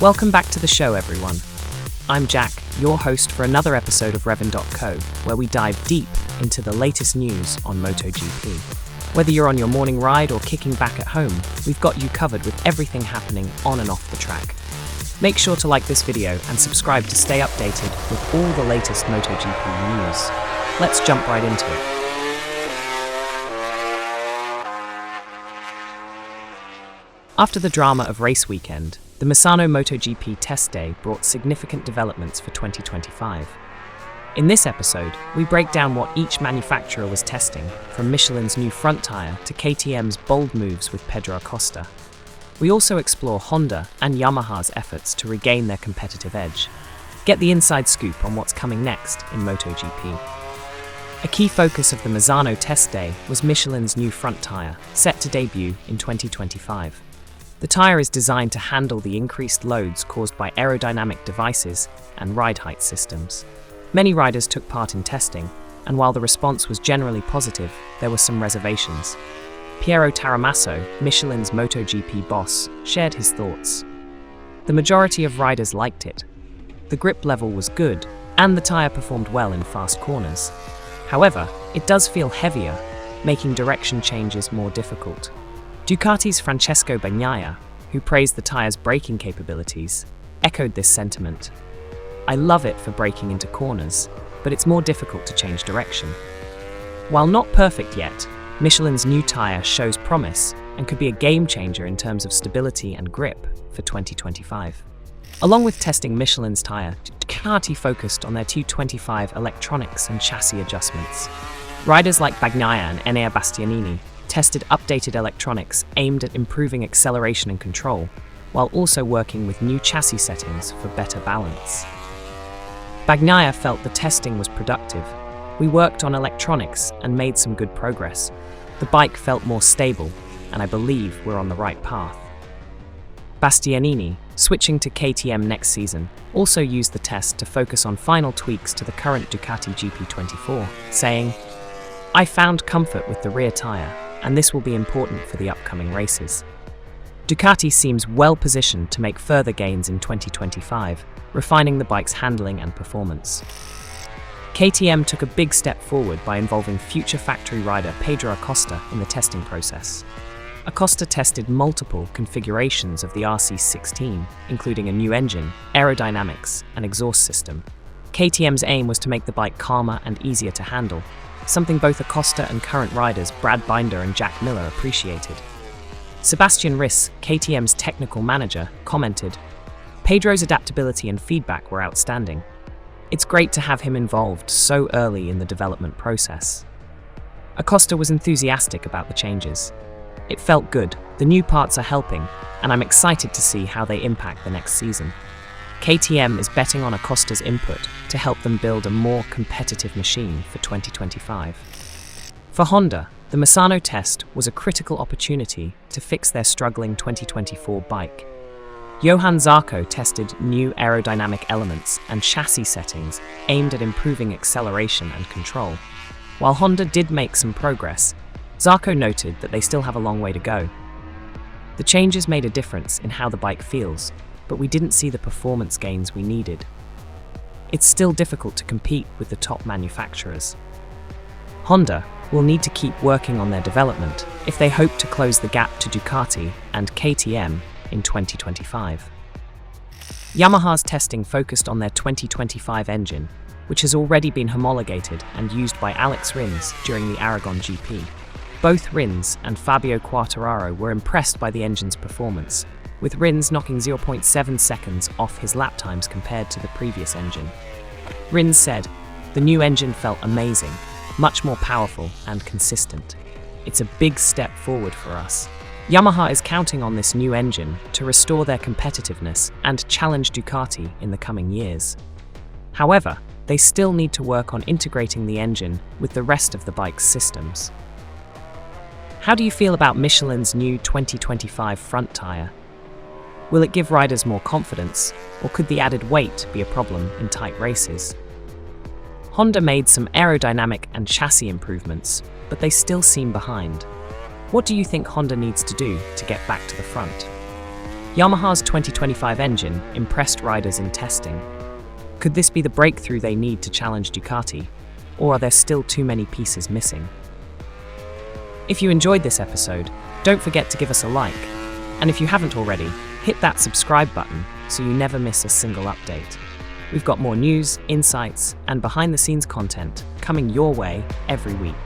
Welcome back to the show, everyone. I'm Jack, your host for another episode of Revin.co, where we dive deep into the latest news on MotoGP. Whether you're on your morning ride or kicking back at home, we've got you covered with everything happening on and off the track. Make sure to like this video and subscribe to stay updated with all the latest MotoGP news. Let's jump right into it. After the drama of race weekend, the Misano MotoGP test day brought significant developments for 2025. In this episode, we break down what each manufacturer was testing, from Michelin's new front tyre to KTM's bold moves with Pedro Acosta. We also explore Honda and Yamaha's efforts to regain their competitive edge. Get the inside scoop on what's coming next in MotoGP. A key focus of the Misano test day was Michelin's new front tyre, set to debut in 2025. The tyre is designed to handle the increased loads caused by aerodynamic devices and ride height systems. Many riders took part in testing, and while the response was generally positive, there were some reservations. Piero Taramasso, Michelin's MotoGP boss, shared his thoughts. The majority of riders liked it. The grip level was good, and the tyre performed well in fast corners. However, it does feel heavier, making direction changes more difficult. Ducati's Francesco Bagnaia, who praised the tyre's braking capabilities, echoed this sentiment. I love it for braking into corners, but it's more difficult to change direction. While not perfect yet, Michelin's new tyre shows promise and could be a game changer in terms of stability and grip for 2025. Along with testing Michelin's tyre, Ducati focused on their 225 electronics and chassis adjustments. Riders like Bagnaia and Enea Bastianini tested updated electronics aimed at improving acceleration and control, while also working with new chassis settings for better balance. Bagnaia felt the testing was productive. We worked on electronics and made some good progress. The bike felt more stable, and I believe we're on the right path. Bastianini, switching to KTM next season, also used the test to focus on final tweaks to the current Ducati GP24, saying, I found comfort with the rear tyre, and this will be important for the upcoming races. Ducati seems well positioned to make further gains in 2025, refining the bike's handling and performance. KTM took a big step forward by involving future factory rider Pedro Acosta in the testing process. Acosta tested multiple configurations of the RC16, including a new engine, aerodynamics, and exhaust system. KTM's aim was to make the bike calmer and easier to handle, something both Acosta and current riders Brad Binder and Jack Miller appreciated. Sebastian Rins, KTM's technical manager, commented, Pedro's adaptability and feedback were outstanding. It's great to have him involved so early in the development process. Acosta was enthusiastic about the changes. It felt good, the new parts are helping, and I'm excited to see how they impact the next season. KTM is betting on Acosta's input to help them build a more competitive machine for 2025. For Honda, the Misano test was a critical opportunity to fix their struggling 2024 bike. Johann Zarco tested new aerodynamic elements and chassis settings aimed at improving acceleration and control. While Honda did make some progress, Zarco noted that they still have a long way to go. The changes made a difference in how the bike feels, but we didn't see the performance gains we needed. It's still difficult to compete with the top manufacturers. Honda will need to keep working on their development if they hope to close the gap to Ducati and KTM in 2025. Yamaha's testing focused on their 2025 engine, which has already been homologated and used by Alex Rins during the Aragon GP. Both Rins and Fabio Quartararo were impressed by the engine's performance, with Rins knocking 0.7 seconds off his lap times compared to the previous engine. Rins said, the new engine felt amazing, much more powerful and consistent. It's a big step forward for us. Yamaha is counting on this new engine to restore their competitiveness and challenge Ducati in the coming years. However, they still need to work on integrating the engine with the rest of the bike's systems. How do you feel about Michelin's new 2025 front tyre? Will it give riders more confidence, or could the added weight be a problem in tight races? Honda made some aerodynamic and chassis improvements, but they still seem behind. What do you think Honda needs to do to get back to the front? Yamaha's 2025 engine impressed riders in testing. Could this be the breakthrough they need to challenge Ducati? Or are there still too many pieces missing? If you enjoyed this episode, don't forget to give us a like. And if you haven't already, hit that subscribe button so you never miss a single update. We've got more news, insights, and behind-the-scenes content coming your way every week.